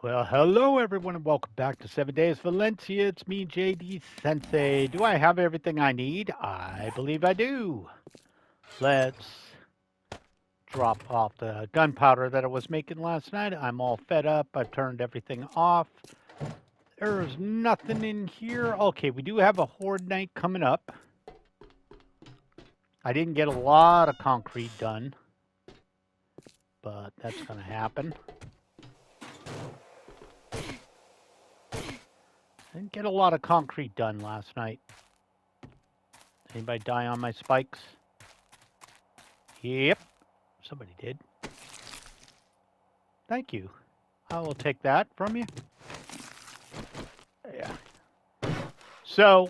Well, hello everyone, and welcome back to 7 Days Valencia. It's me, JD Sensei. Do I have everything I need? I believe I do. Let's drop off the gunpowder that I was making last night. I'm all fed up. I've turned everything off. There's nothing in here. Okay, we do have a horde night coming up. I didn't get a lot of concrete done, but that's going to happen. Didn't get a lot of concrete done last night. Anybody die on my spikes? Yep, somebody did. Thank you. I will take that from you. Yeah. So,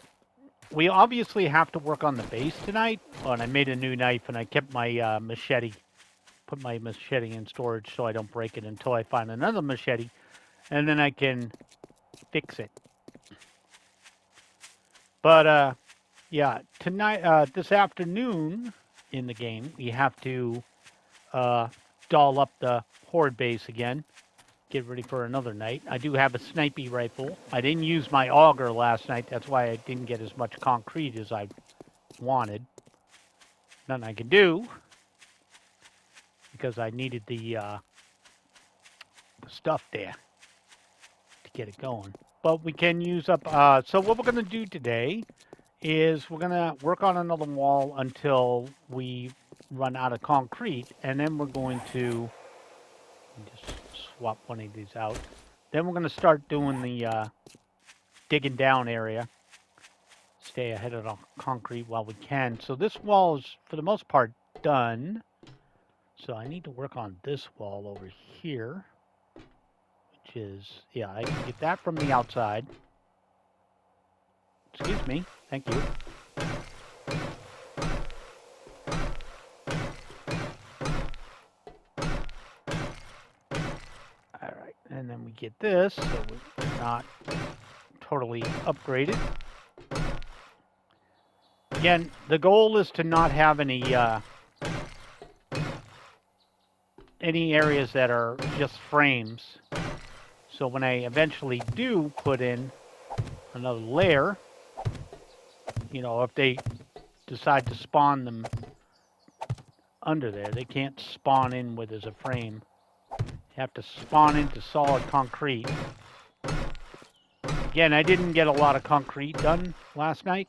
we obviously have to work on the base tonight. Oh, and I made a new knife and I kept my machete. Put my machete in storage so I don't break it until I find another machete. And then I can fix it. But, yeah, tonight, this afternoon in the game, we have to doll up the horde base again. Get ready for another night. I do have a snipey rifle. I didn't use my auger last night. That's why I didn't get as much concrete as I wanted. Nothing I can do because I needed the stuff there to get it going. But we can use up. So what we're going to do today is we're going to work on another wall until we run out of concrete, and then we're going to just swap one of these out. Then we're going to start doing the digging down area. Stay ahead of the concrete while we can. So this wall is, for the most part, done. So I need to work on this wall over here, which is, yeah, I can get that from the outside. Excuse me. Thank you. All right, and then we get this, so we're not totally upgraded. Again, the goal is to not have any areas that are just frames. So when I eventually do put in another layer, you know, if they decide to spawn them under there, they can't spawn in with as a frame. You have to spawn into solid concrete. Again, I didn't get a lot of concrete done last night,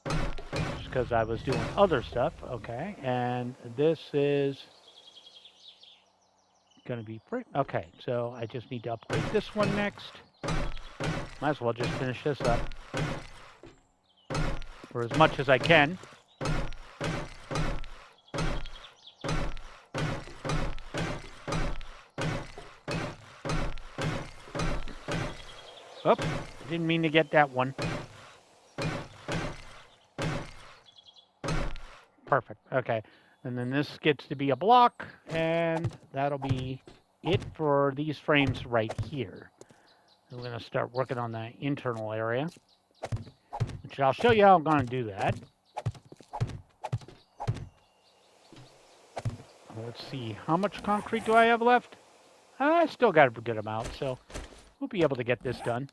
just because I was doing other stuff. Okay, and this is going to be free. Okay, so I just need to upgrade this one next. Might as well just finish this up for as much as I can. Oh, didn't mean to get that one. Perfect. Okay. And then this gets to be a block, and that'll be it for these frames right here. We're going to start working on the internal area, which I'll show you how I'm going to do that. Let's see. How much concrete do I have left? I still got a good amount, so we'll be able to get this done.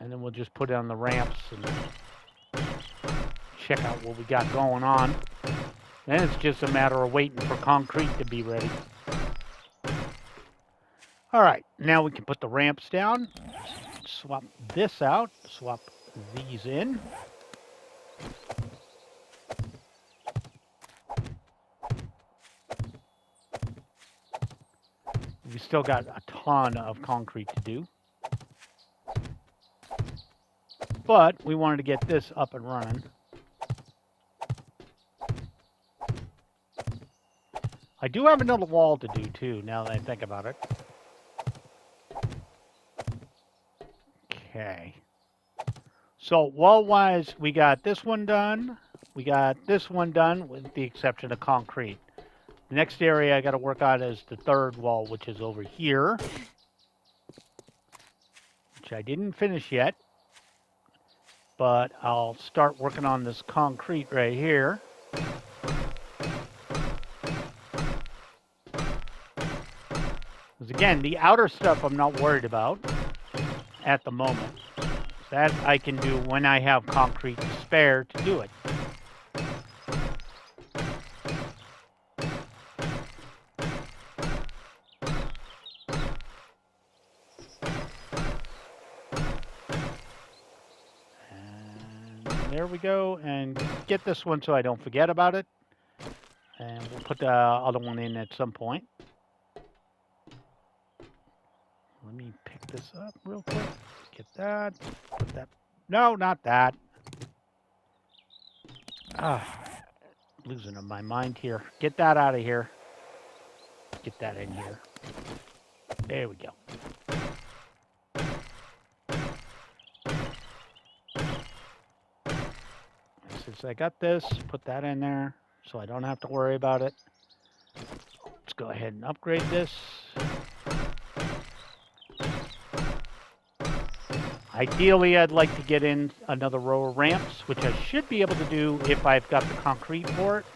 And then we'll just put it on the ramps and check out what we got going on. Then it's just a matter of waiting for concrete to be ready. All right, now we can put the ramps down. Swap this out. Swap these in. We still got a ton of concrete to do. But we wanted to get this up and running. I do have another wall to do too, now that I think about it. Okay. So wall-wise, we got this one done. We got this one done with the exception of concrete. The next area I got to work on is the third wall, which is over here, which I didn't finish yet. But I'll start working on this concrete right here. Because again, the outer stuff I'm not worried about at the moment. That I can do when I have concrete to spare to do it. And there we go. And get this one so I don't forget about it. And we'll put the other one in at some point. Let me pick this up real quick. Get that. Put that. No, not that. Losing my mind here. Get that out of here. Get that in here. There we go. Since I got this, put that in there so I don't have to worry about it. Let's go ahead and upgrade this. Ideally, I'd like to get in another row of ramps, which I should be able to do if I've got the concrete for it.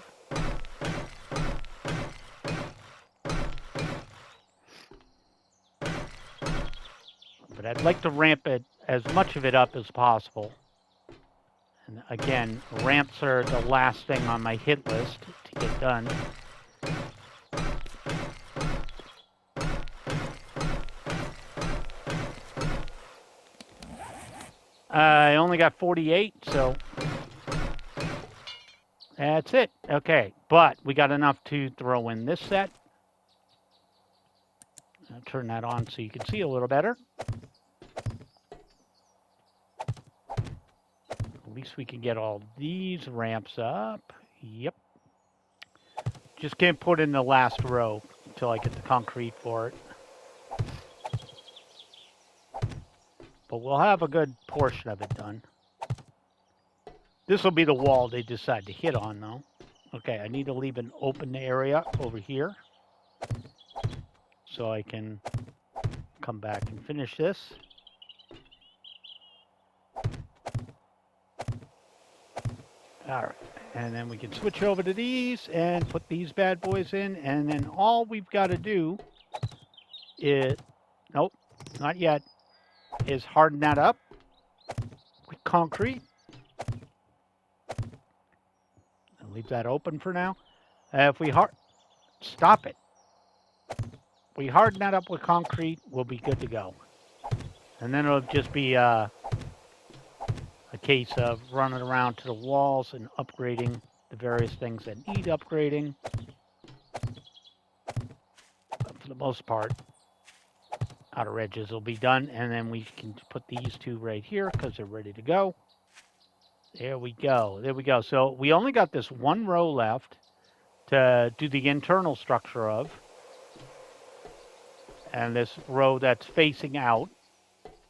But I'd like to ramp it, as much of it up as possible. And again, ramps are the last thing on my hit list to get done. I only got 48, so that's it. Okay, but we got enough to throw in this set. I'll turn that on so you can see a little better. At least we can get all these ramps up. Yep. Just can't put in the last row until I get the concrete for it. But we'll have a good portion of it done. This will be the wall they decide to hit on, though. Okay, I need to leave an open area over here so I can come back and finish this. All right, and then we can switch over to these and put these bad boys in, and then all we've got to do is, nope, not yet, is harden that up with concrete. I'll leave that open for now. If we stop it. We harden that up with concrete, we'll be good to go. And then it'll just be a case of running around to the walls and upgrading the various things that need upgrading. But for the most part, outer edges will be done, and then we can put these two right here because they're ready to go. There we go. There we go. So we only got this one row left to do the internal structure of. And this row that's facing out.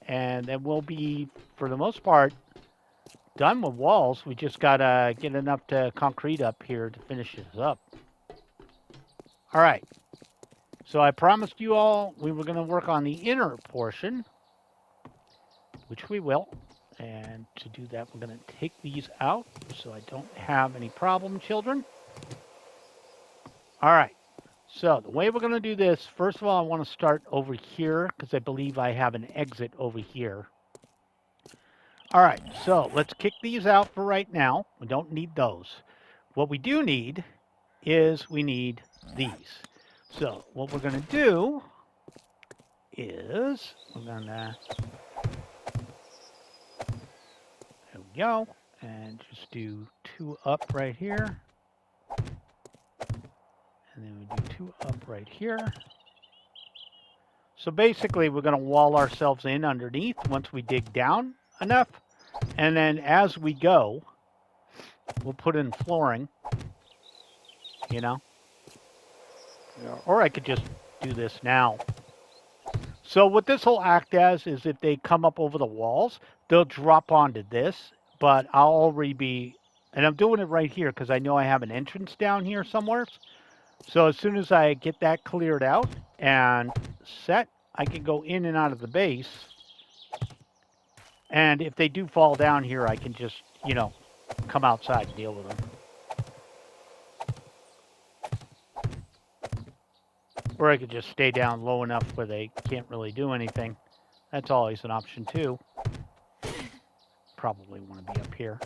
And then we'll be, for the most part, done with walls. We just got to get enough to concrete up here to finish this up. All right. So I promised you all we were going to work on the inner portion, which we will. And to do that, we're going to take these out so I don't have any problem, children. All right. So the way we're going to do this, first of all, I want to start over here because I believe I have an exit over here. All right, so let's kick these out for right now. We don't need those. What we do need is we need these. So what we're going to do is we're going to, there we go, and just do 2 up right here. And then we do 2 up right here. So basically, we're going to wall ourselves in underneath once we dig down enough. And then as we go, we'll put in flooring, you know. Or I could just do this now. So what this will act as is if they come up over the walls, they'll drop onto this. But I'll already be, and I'm doing it right here because I know I have an entrance down here somewhere. So as soon as I get that cleared out and set, I can go in and out of the base. And if they do fall down here, I can just, you know, come outside and deal with them. Or I could just stay down low enough where they can't really do anything. That's always an option too. Probably want to be up here.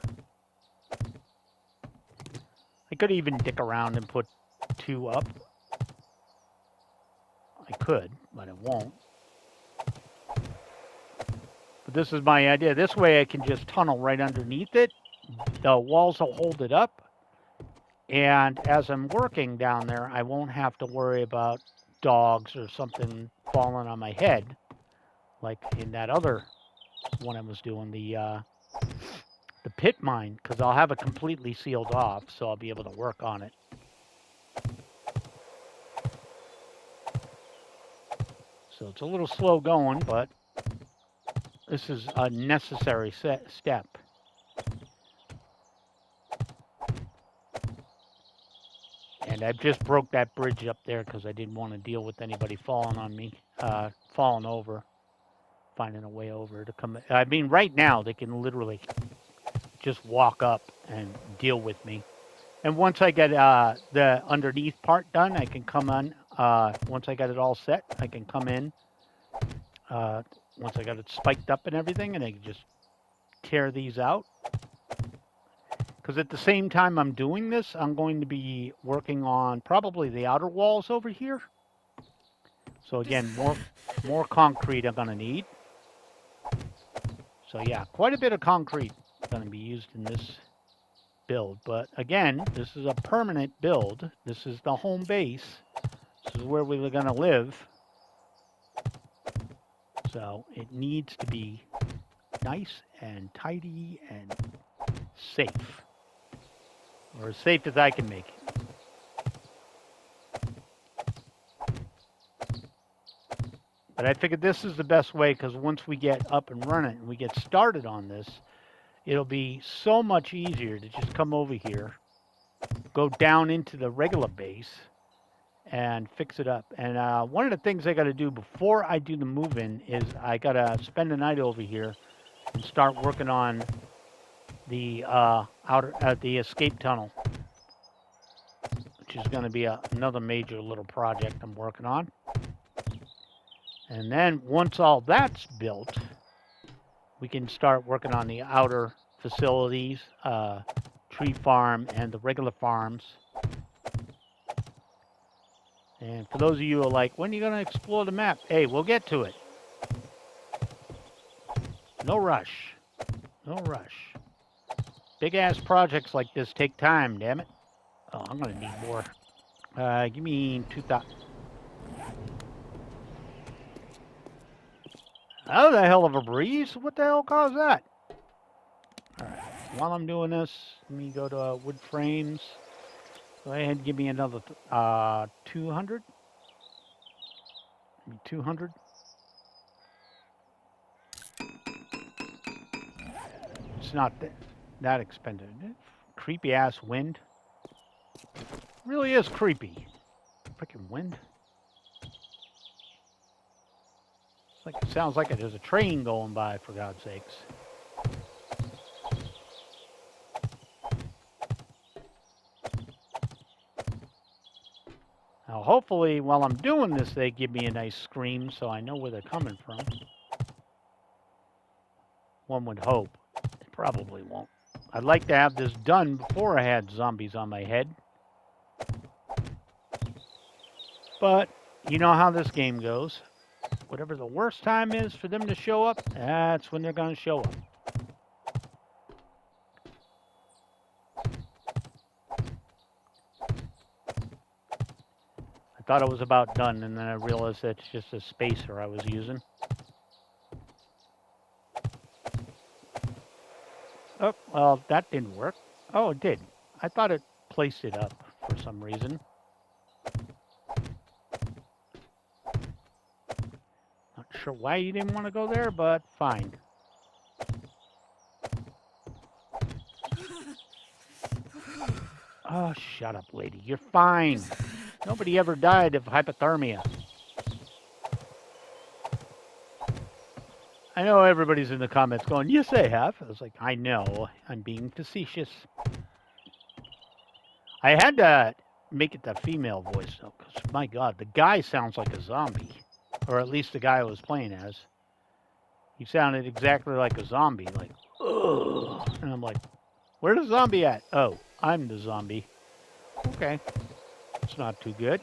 I could even dick around and put 2 up. I could, but I won't. But this is my idea. This way I can just tunnel right underneath it. The walls will hold it up. And as I'm working down there, I won't have to worry about dogs or something falling on my head. Like in that other one I was doing, the pit mine, because I'll have it completely sealed off, so I'll be able to work on it. So it's a little slow going, but this is a necessary step. And I just broke that bridge up there because I didn't want to deal with anybody falling on me, falling over, finding a way over to come. I mean, right now they can literally just walk up and deal with me. And once I get the underneath part done, I can come on. Once I got it all set, I can come in. Once I got it spiked up and everything, and I can just tear these out. Because at the same time I'm doing this, I'm going to be working on probably the outer walls over here. So again, more concrete I'm going to need. So yeah, quite a bit of concrete going to be used in this build. But again, this is a permanent build. This is the home base. This is where we're going to live. So it needs to be nice and tidy and safe. Or as safe as I can make it. But I figured this is the best way because once we get up and running and we get started on this, it'll be so much easier to just come over here, go down into the regular base, and fix it up. And one of the things I got to do before I do the move-in is I got to spend the night over here and start working on the the escape tunnel, which is going to be another major little project I'm working on. And then once all that's built, we can start working on the outer facilities, tree farm, and the regular farms. And for those of you who are like, when are you going to explore the map? Hey, we'll get to it. No rush. No rush. Big-ass projects like this take time, damn it. Oh, I'm going to need more. Give me 2,000. Oh, the hell of a breeze. What the hell caused that? All right. While I'm doing this, let me go to wood frames. Go ahead and give me another 200. 200. It's not that expensive. Creepy ass wind. Really is creepy. Freaking wind. It's like, it sounds like there's a train going by, for God's sakes. Now, hopefully, while I'm doing this, they give me a nice scream so I know where they're coming from. One would hope. It probably won't. I'd like to have this done before I had zombies on my head. But you know how this game goes. Whatever the worst time is for them to show up, that's when they're going to show up. I thought it was about done, and then I realized that's just a spacer I was using. Oh, well, that didn't work. Oh, it did. I thought it placed it up for some reason. Not sure why you didn't want to go there, but fine. Oh, shut up, lady. You're fine. Nobody ever died of hypothermia. I know everybody's in the comments going, yes, they have. I was like, I know. I'm being facetious. I had to make it the female voice though, because my God, the guy sounds like a zombie, or at least the guy I was playing as. He sounded exactly like a zombie, like, ugh. And I'm like, where's the zombie at? Oh, I'm the zombie. Okay, it's not too good.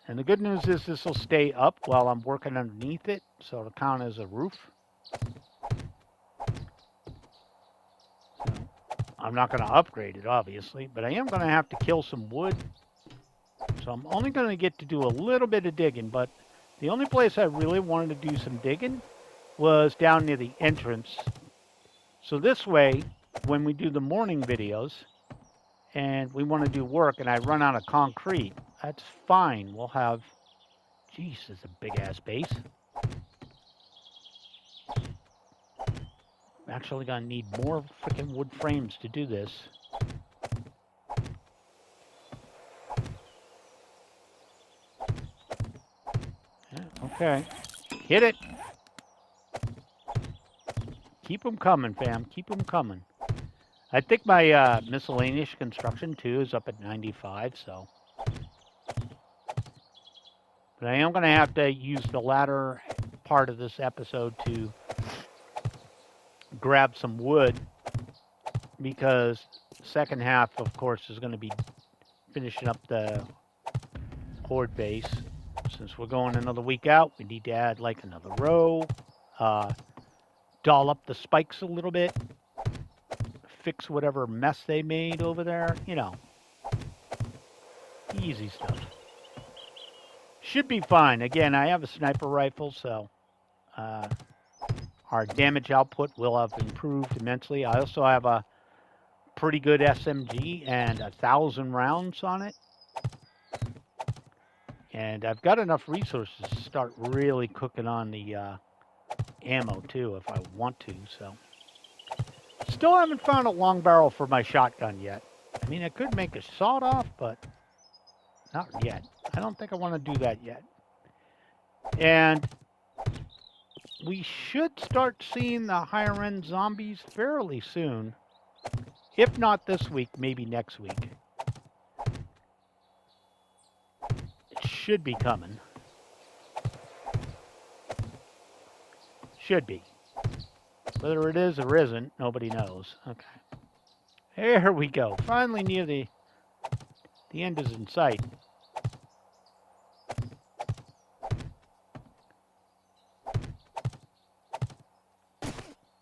And the good news is this will stay up while I'm working underneath it, so it'll count as a roof. So I'm not going to upgrade it, obviously, but I am going to have to kill some wood. So I'm only going to get to do a little bit of digging, but the only place I really wanted to do some digging was down near the entrance. So this way, when we do the morning videos and we want to do work and I run out of concrete, that's fine. We'll have, geez, it's a big-ass base. I'm actually going to need more freaking wood frames to do this. Yeah, okay. Hit it. Keep them coming, fam. Keep them coming. I think my miscellaneous construction, too, is up at 95, so. But I am going to have to use the latter part of this episode to grab some wood, because the second half, of course, is going to be finishing up the horde base. Since we're going another week out, we need to add like another row, doll up the spikes a little bit, fix whatever mess they made over there, you know. Easy stuff. Should be fine. Again, I have a sniper rifle, so our damage output will have improved immensely. I also have a pretty good SMG and 1,000 rounds on it. And I've got enough resources to start really cooking on the ammo, too, if I want to, so. Still haven't found a long barrel for my shotgun yet. I mean, I could make a sawed-off, but not yet. I don't think I want to do that yet. And we should start seeing the higher-end zombies fairly soon. If not this week, maybe next week. It should be coming. Should be. Whether it is or isn't, nobody knows. Okay. There we go. Finally near the end is in sight.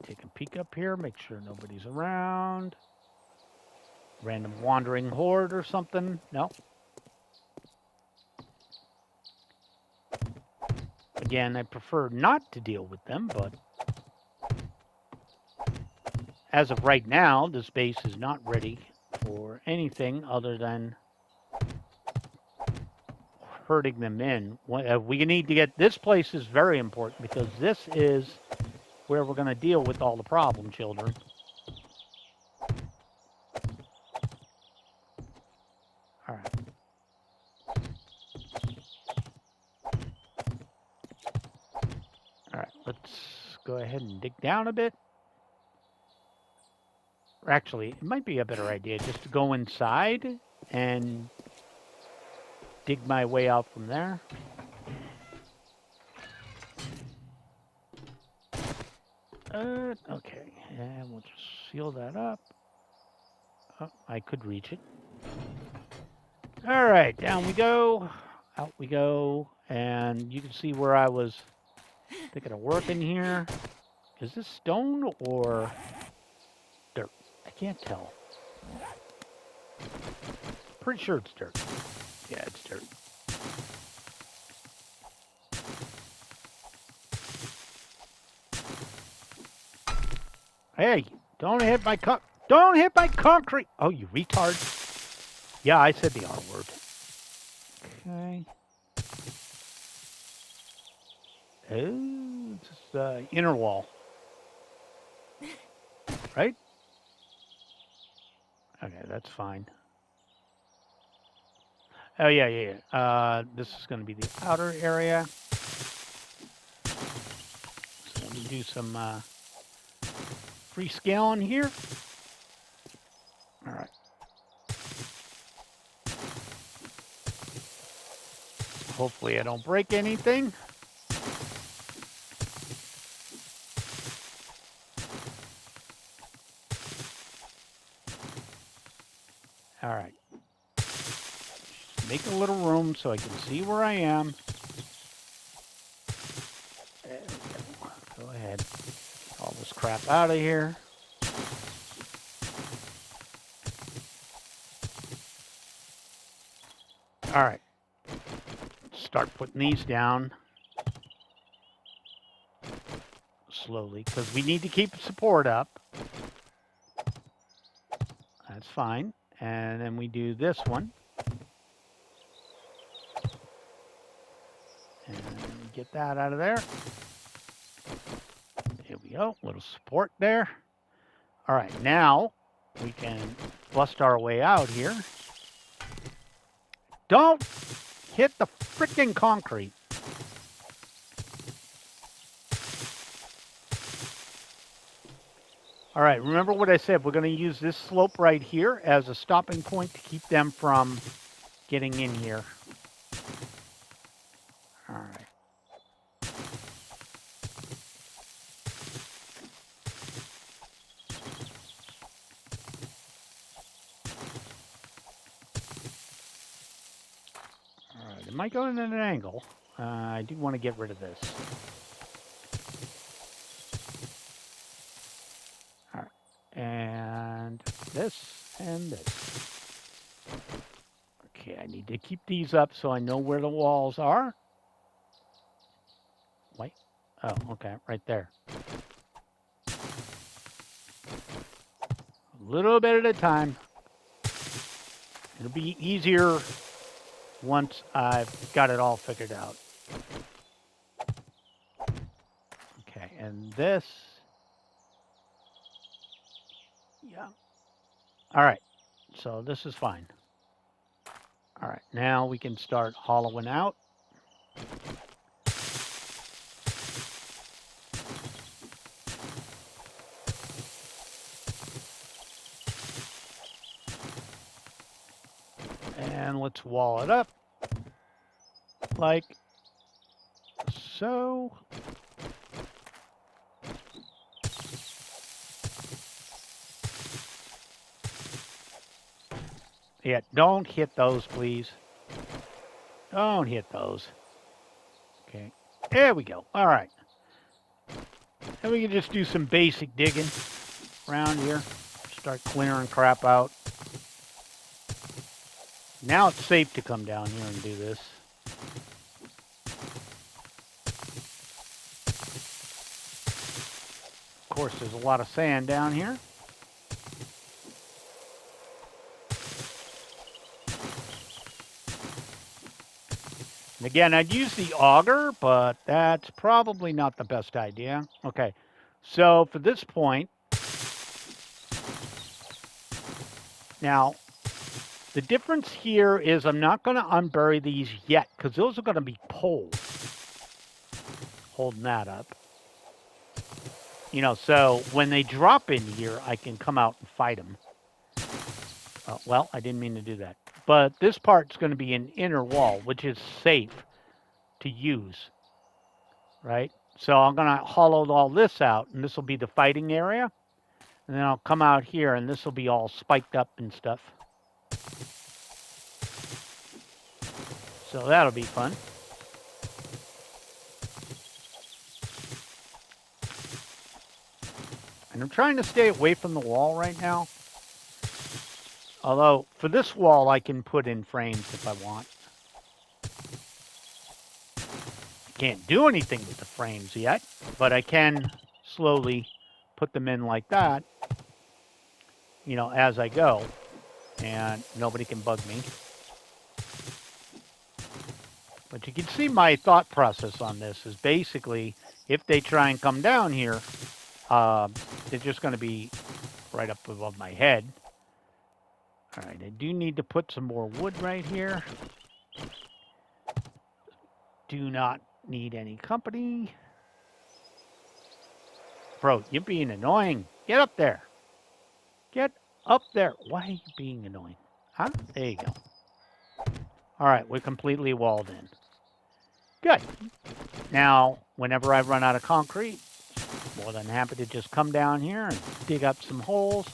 Take a peek up here, make sure nobody's around. Random wandering horde or something. No. Again, I prefer not to deal with them, but as of right now, this base is not ready for anything other than herding them in. We need to get, this place is very important because this is where we're going to deal with all the problem children. All right. All right, let's go ahead and dig down a bit. Or actually, it might be a better idea just to go inside and dig my way out from there. Okay, and we'll just seal that up. Oh, I could reach it. All right, down we go, out we go, and you can see where I was thinking of working here. Is this stone or dirt? I can't tell. Pretty sure it's dirt. Yeah, it's dirt. Hey, don't hit my concrete. Oh, you retard. Yeah, I said the R word. Okay. Oh, it's just the inner wall. Right? Okay, that's fine. Oh, yeah. This is going to be the outer area. So let me do some free scaling here. Hopefully I don't break anything. All right. Just make a little room so I can see where I am. There we go. Go ahead. Get all this crap out of here. All right. Start putting these down slowly because we need to keep support up. That's fine. And then we do this one. And get that out of there. Here we go. Little support there. All right. Now we can bust our way out here. Don't hit the freaking concrete. All right, remember what I said. We're going to use this slope right here as a stopping point to keep them from getting in here. All right. All right, am I going at an angle? I do want to get rid of this. All right, and this and this. Okay, I need to keep these up so I know where the walls are. Wait. Oh, okay, right there. A little bit at a time. It'll be easier once I've got it all figured out. Okay, and this. Yeah. All right, so this is fine. All right, now we can start hollowing out. And let's wall it up like so. Yeah, don't hit those, please. Don't hit those. Okay, there we go. All right. And we can just do some basic digging around here. Start clearing crap out. Now it's safe to come down here and do this. Of course, there's a lot of sand down here. And again, I'd use the auger, but that's probably not the best idea. Okay, so for this point, now the difference here is I'm not going to unbury these yet because those are going to be poles holding that up. You know, so when they drop in here, I can come out and fight them. Well, I didn't mean to do that. But this part's going to be an inner wall, which is safe to use, right? So I'm going to hollow all this out, and this will be the fighting area. And then I'll come out here, and this will be all spiked up and stuff. So that'll be fun. And I'm trying to stay away from the wall right now. Although, for this wall, I can put in frames if I want. I can't do anything with the frames yet, but I can slowly put them in like that, you know, as I go. And nobody can bug me. But you can see my thought process on this is basically, if they try and come down here, they're just going to be right up above my head. All right, I do need to put some more wood right here. Do not need any company. Bro, you're being annoying. Get up there. Get up there. Why are you being annoying? Huh? There you go. All right, we're completely walled in. Good. Now, whenever I run out of concrete, more than happy to just come down here and dig up some holes,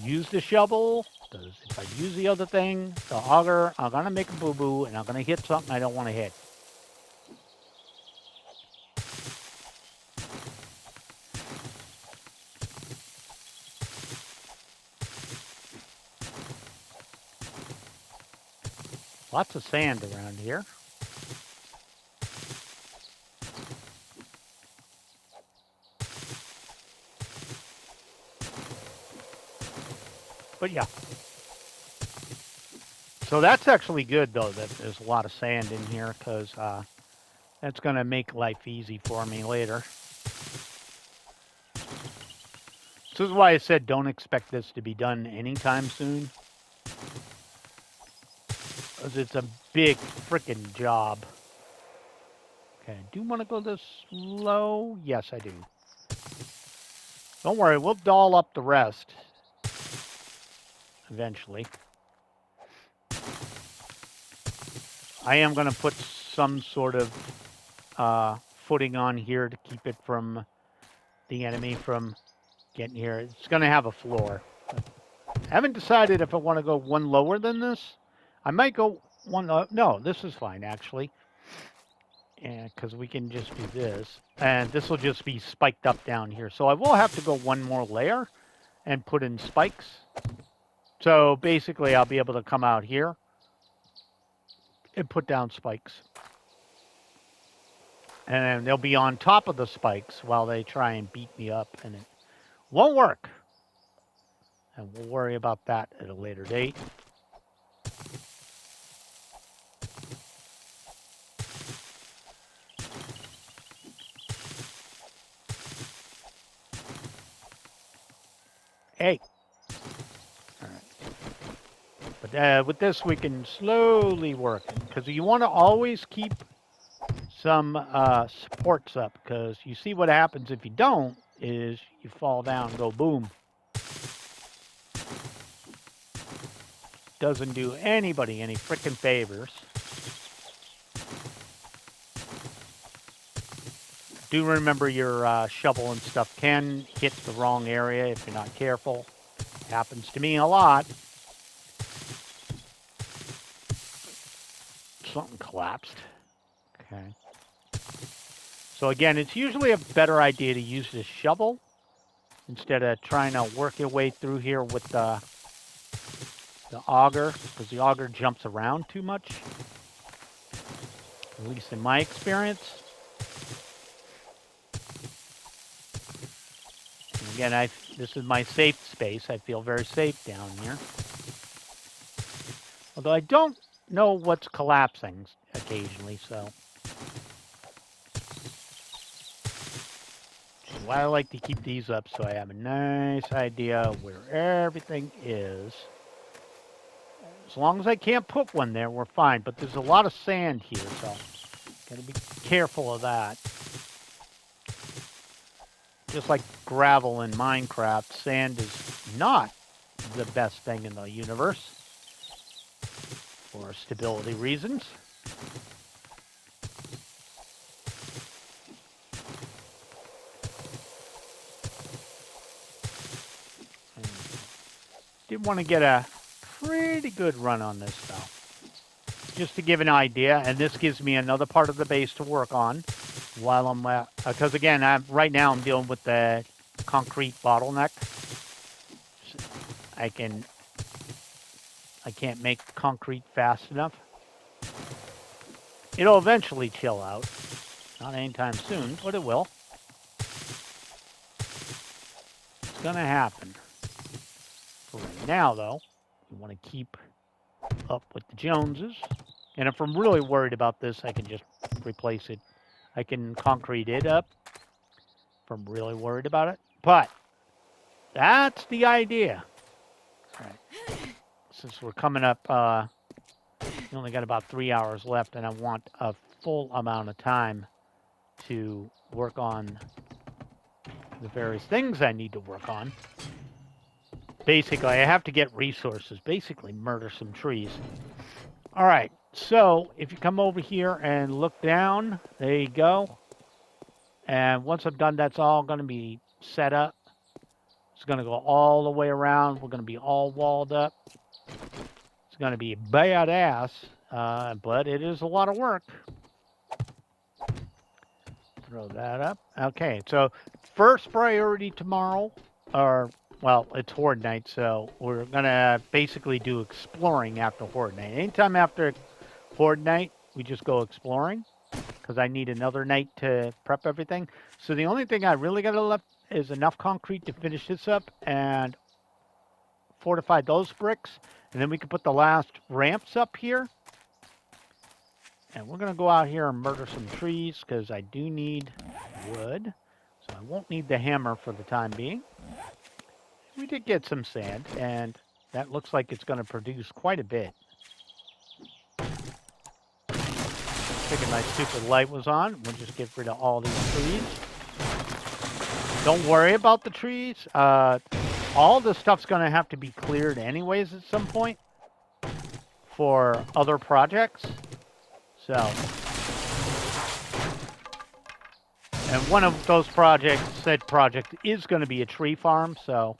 use the shovel, because if I use the other thing, the auger, I'm going to make a boo-boo, and I'm going to hit something I don't want to hit. Lots of sand around here. But yeah. So that's actually good, though, that there's a lot of sand in here, because that's going to make life easy for me later. This is why I said don't expect this to be done anytime soon. Because it's a big freaking job. Okay, I do want to go this slow. Yes, I do. Don't worry, we'll doll up the rest eventually. I am going to put some sort of footing on here to keep it from the enemy from getting here. It's going to have a floor. I haven't decided if I want to go one lower than this. I might go one. No, this is fine, actually. And because we can just do this. And this will just be spiked up down here. So I will have to go one more layer and put in spikes. So basically, I'll be able to come out here and put down spikes. And they'll be on top of the spikes while they try and beat me up. And it won't work. And we'll worry about that at a later date. Hey. All right. But with this, we can slowly work. Because you want to always keep some supports up. Because you see what happens if you don't is you fall down and go boom. Doesn't do anybody any frickin' favors. Do remember your shovel and stuff can hit the wrong area if you're not careful. Happens to me a lot. Something collapsed. Okay. So again, it's usually a better idea to use this shovel instead of trying to work your way through here with the auger, because the auger jumps around too much. At least in my experience. And again, this is my safe space. I feel very safe down here. Although I don't know what's collapsing occasionally, so. Why I like to keep these up so I have a nice idea where everything is. As long as I can't put one there, we're fine. But there's a lot of sand here, so gotta be careful of that. Just like gravel in Minecraft, sand is not the best thing in the universe for stability reasons. Did want to get a pretty good run on this, though. Just to give an idea, and this gives me another part of the base to work on while I'm, because again, right now I'm dealing with the concrete bottleneck. I can't make concrete fast enough. It'll eventually chill out. Not anytime soon, but it will. It's gonna happen. For right now, though, we want to keep up with the Joneses. And if I'm really worried about this, I can just replace it. I can concrete it up if I'm really worried about it. But that's the idea. All right. Since we're coming up, we only got about 3 hours left, and I want a full amount of time to work on the various things I need to work on. Basically, I have to get resources. Basically, murder some trees. All right. So if you come over here and look down, there you go. And once I'm done, that's all going to be set up. It's going to go all the way around. We're going to be all walled up. It's going to be badass, but it is a lot of work. Throw that up. Okay, so first priority tomorrow, or, well, it's Horde Night, so we're going to basically do exploring after Horde Night. Anytime after Horde Night, we just go exploring, because I need another night to prep everything. So the only thing I really got left is enough concrete to finish this up and fortify those bricks, and then we can put the last ramps up here. And we're going to go out here and murder some trees because I do need wood. So I won't need the hammer for the time being. We did get some sand, and that looks like it's going to produce quite a bit. Thinking my stupid light was on. We'll just get rid of all these trees. Don't worry about the trees. All this stuff's going to have to be cleared anyways at some point for other projects. So, and one of those projects, said project, is going to be a tree farm, so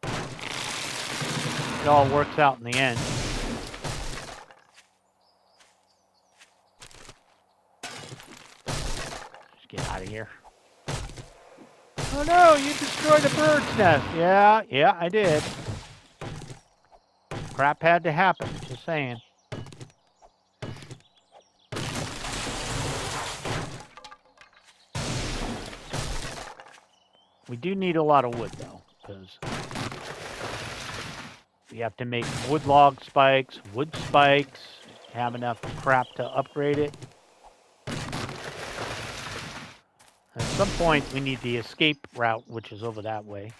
it all works out in the end. Just get out of here. Oh no, you destroyed a bird's nest. Yeah, I did. Crap had to happen, just saying. We do need a lot of wood, though, because we have to make wood log spikes, wood spikes, have enough crap to upgrade it. At some point, we need the escape route, which is over that way.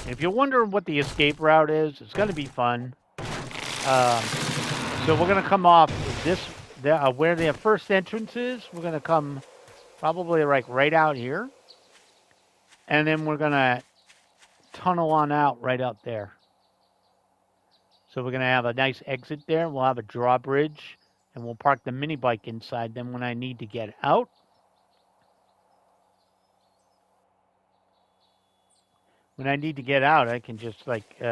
If you're wondering what the escape route is, it's going to be fun. So we're going to come off this, where the first entrance is. We're going to come probably like right out here. And then we're going to tunnel on out right out there. So we're going to have a nice exit there. We'll have a drawbridge. And we'll park the mini bike inside. Then when I need to get out, I can just like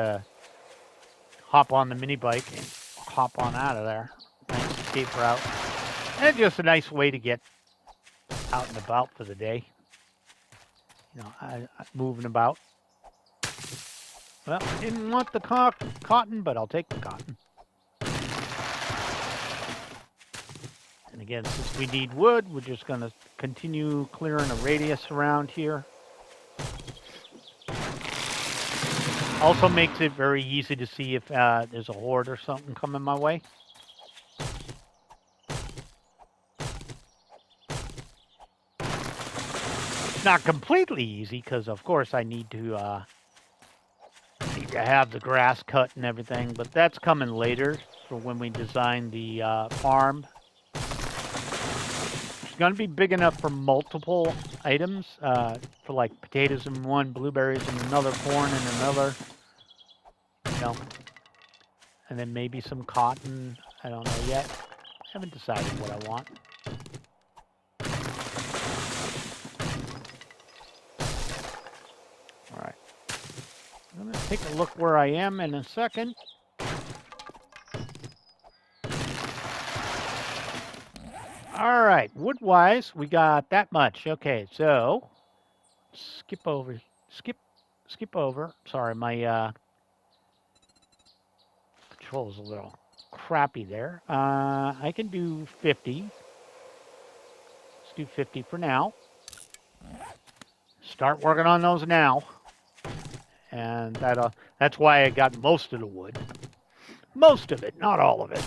hop on the mini bike and hop on out of there. Nice escape route. And just a nice way to get out and about for the day. You know, moving about. Well, didn't want the cotton, but I'll take the cotton. And again, since we need wood, we're just going to continue clearing a radius around here. Also makes it very easy to see if there's a horde or something coming my way. It's not completely easy because, of course, I need to have the grass cut and everything, but that's coming later for when we design the farm. It's going to be big enough for multiple items, for like potatoes in one, blueberries in another, corn in another. You know, and then maybe some cotton. I don't know yet. I haven't decided what I want. All right. I'm going to take a look where I am in a second. All right. Wood-wise, we got that much. Okay, so skip over. Sorry, my control's a little crappy there. I can do 50. Let's do 50 for now. Start working on those now. And that's why I got most of the wood. Most of it, not all of it.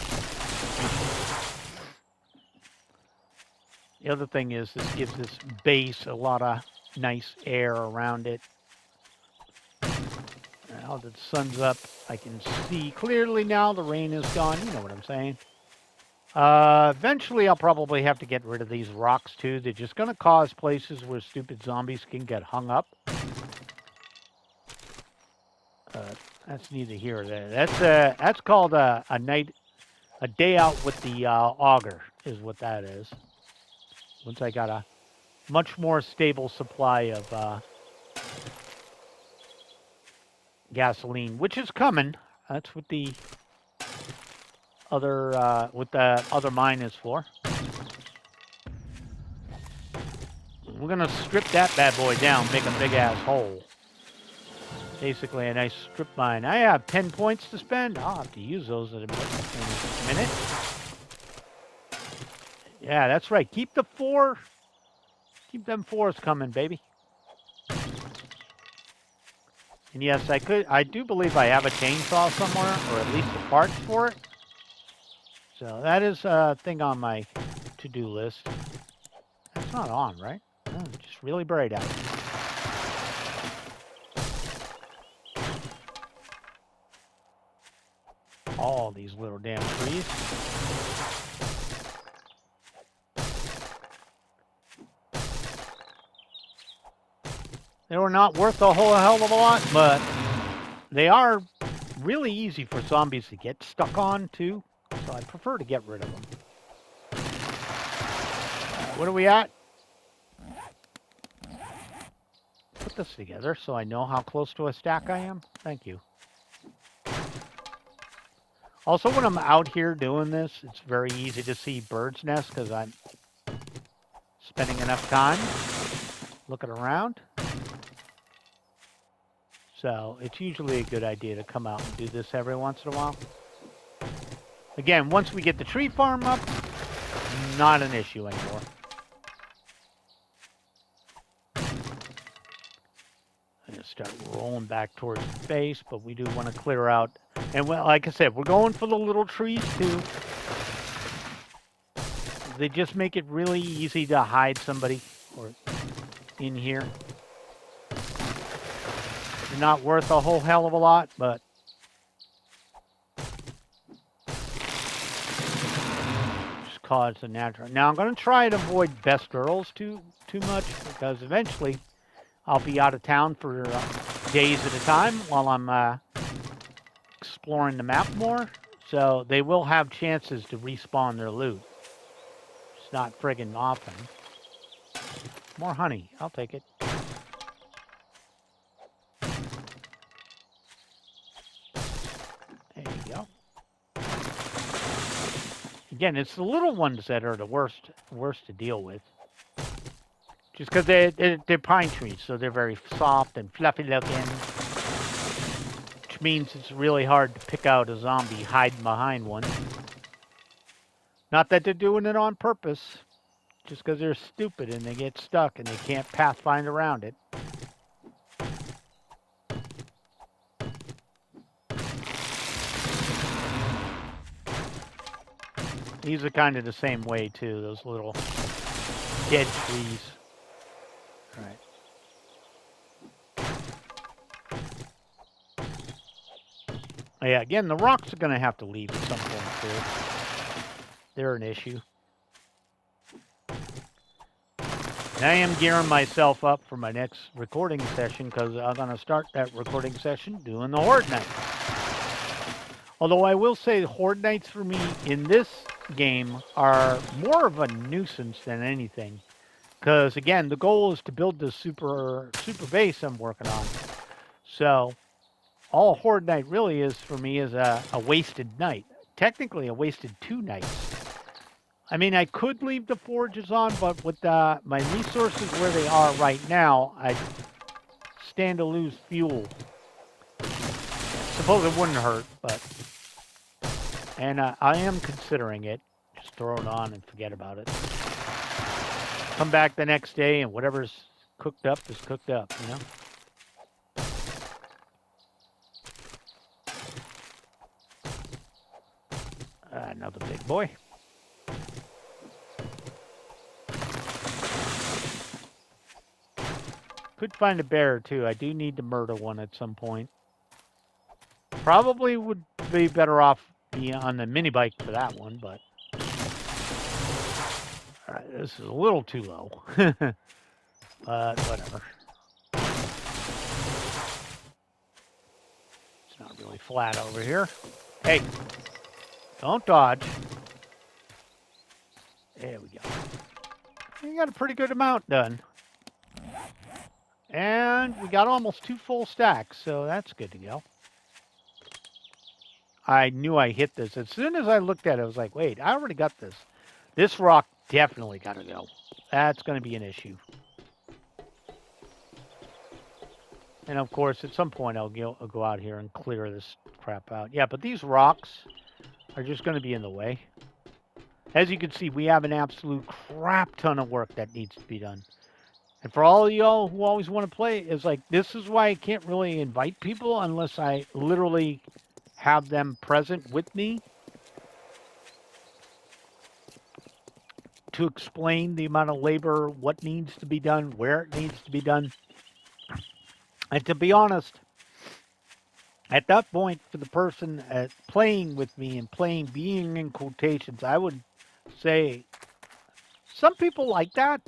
The other thing is this gives this base a lot of nice air around it. Now that the sun's up, I can see clearly now. The rain is gone. You know what I'm saying. Eventually, I'll probably have to get rid of these rocks too. They're just going to cause places where stupid zombies can get hung up. That's neither here or there. That's called a day out with the auger is what that is. Once I got a much more stable supply of gasoline, which is coming. That's what the other mine is for. We're gonna strip that bad boy down, make a big ass hole. Basically a nice strip mine. I have 10 points to spend. I'll have to use those in a minute. Yeah, that's right. Keep them 4s coming, baby. And yes, I do believe I have a chainsaw somewhere, or at least the parts for it. So that is a thing on my to-do list. That's not on, right? Oh, it's just really bright out. All these little damn trees. They were not worth a whole hell of a lot, but they are really easy for zombies to get stuck on, too. So I prefer to get rid of them. What are we at? Put this together so I know how close to a stack I am. Thank you. Also, when I'm out here doing this, it's very easy to see birds' nests because I'm spending enough time looking around. So it's usually a good idea to come out and do this every once in a while. Again, once we get the tree farm up, not an issue anymore. I'm going to start rolling back towards the base, but we do want to clear out. And well, like I said, we're going for the little trees too. They just make it really easy to hide somebody or in here. They're not worth a whole hell of a lot, but just cause the natural. Now I'm going to try and avoid best girls too much because eventually I'll be out of town for days at a time while I'm exploring the map more. So they will have chances to respawn their loot. It's not friggin' often. More honey. I'll take it. There you go. Again, it's the little ones that are the worst to deal with. Just because they're pine trees, so they're very soft and fluffy looking. Which means it's really hard to pick out a zombie hiding behind one. Not that they're doing it on purpose. Just because they're stupid and they get stuck and they can't pathfind around it. These are kind of the same way too, those little dead trees. All right. Yeah, again, the rocks are going to have to leave at some point too. They're an issue. And I am gearing myself up for my next recording session because I'm going to start that recording session doing the Horde Nights. Although I will say the Horde Nights for me in this game are more of a nuisance than anything. Because, again, the goal is to build the super base I'm working on. So, all Horde Night really is for me is a wasted night. Technically, a wasted 2 nights. I mean, I could leave the forges on, but with my resources where they are right now, I stand to lose fuel. Suppose it wouldn't hurt, but... And I am considering it. Just throw it on and forget about it. Come back the next day and whatever's cooked up is cooked up, you know? Another big boy. Could find a bear too. I do need to murder one at some point. Probably would be better off being on the mini bike for that one, but All right, this is a little too low, but whatever. It's not really flat over here. Hey, don't dodge. There we go. We got a pretty good amount done. And we got almost 2 full stacks, so that's good to go. I knew I hit this. As soon as I looked at it, I was like, wait, I already got this. This rock definitely got to go. That's going to be an issue. And of course, at some point, I'll go out here and clear this crap out. Yeah, but these rocks are just going to be in the way. As you can see, we have an absolute crap ton of work that needs to be done. And for all of y'all who always want to play, it's like, this is why I can't really invite people unless I literally have them present with me to explain the amount of labor, what needs to be done, where it needs to be done. And to be honest, at that point, for the person playing with me and playing being in quotations, I would say some people like that,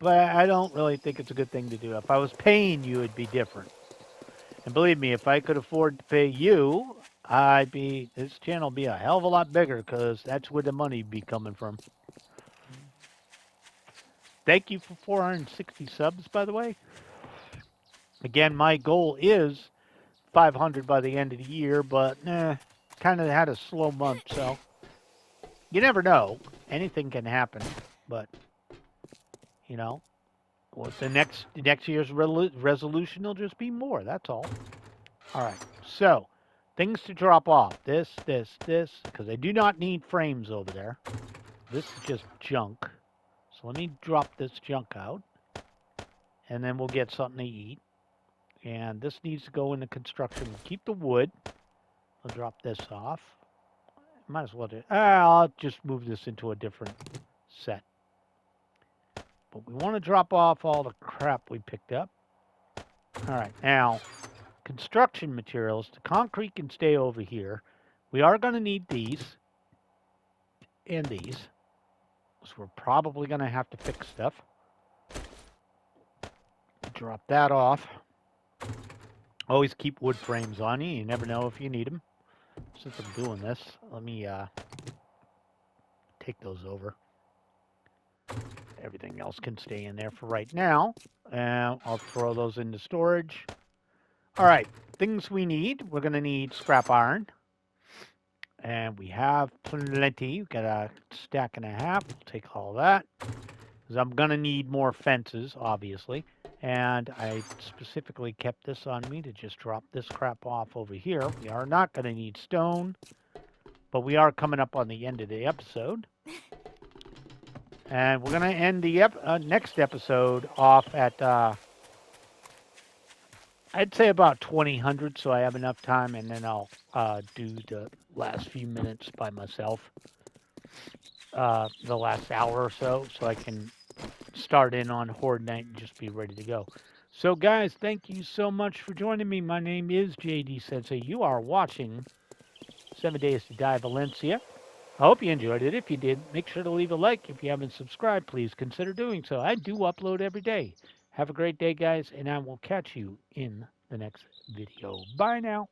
but I don't really think it's a good thing to do. If I was paying you, it'd be different. And believe me, if I could afford to pay you, this channel would be a hell of a lot bigger because that's where the money would be coming from. Thank you for 460 subs, by the way. Again, my goal is 500 by the end of the year, but kind of had a slow month, so you never know. Anything can happen, but you know, well, the next year's resolution will just be more. That's all. All right. So things to drop off. This, because I do not need frames over there. This is just junk. So let me drop this junk out, and then we'll get something to eat. And this needs to go into construction. We'll keep the wood. I'll drop this off. Might as well do. I'll just move this into a different set. But we want to drop off all the crap we picked up. All right, now construction materials. The concrete can stay over here. We are going to need these and these. So we're probably going to have to fix stuff. Drop that off. Always keep wood frames on you. You never know if you need them. Since I'm doing this, let me take those over. Everything else can stay in there for right now. And I'll throw those into storage. All right, things we need. We're going to need scrap iron. And we have plenty. We've got a stack and a half. We'll take all that. Because I'm going to need more fences, obviously. And I specifically kept this on me to just drop this crap off over here. We are not going to need stone. But we are coming up on the end of the episode. And we're going to end the next episode off at, I'd say about 2000, so I have enough time, and then I'll do the last few minutes by myself, the last hour or so I can start in on Horde Night and just be ready to go. So, guys, thank you so much for joining me. My name is JD Sensei. You are watching 7 Days to Die Valencia. I hope you enjoyed it. If you did, make sure to leave a like. If you haven't subscribed, please consider doing so. I do upload every day. Have a great day, guys, and I will catch you in the next video. Bye now.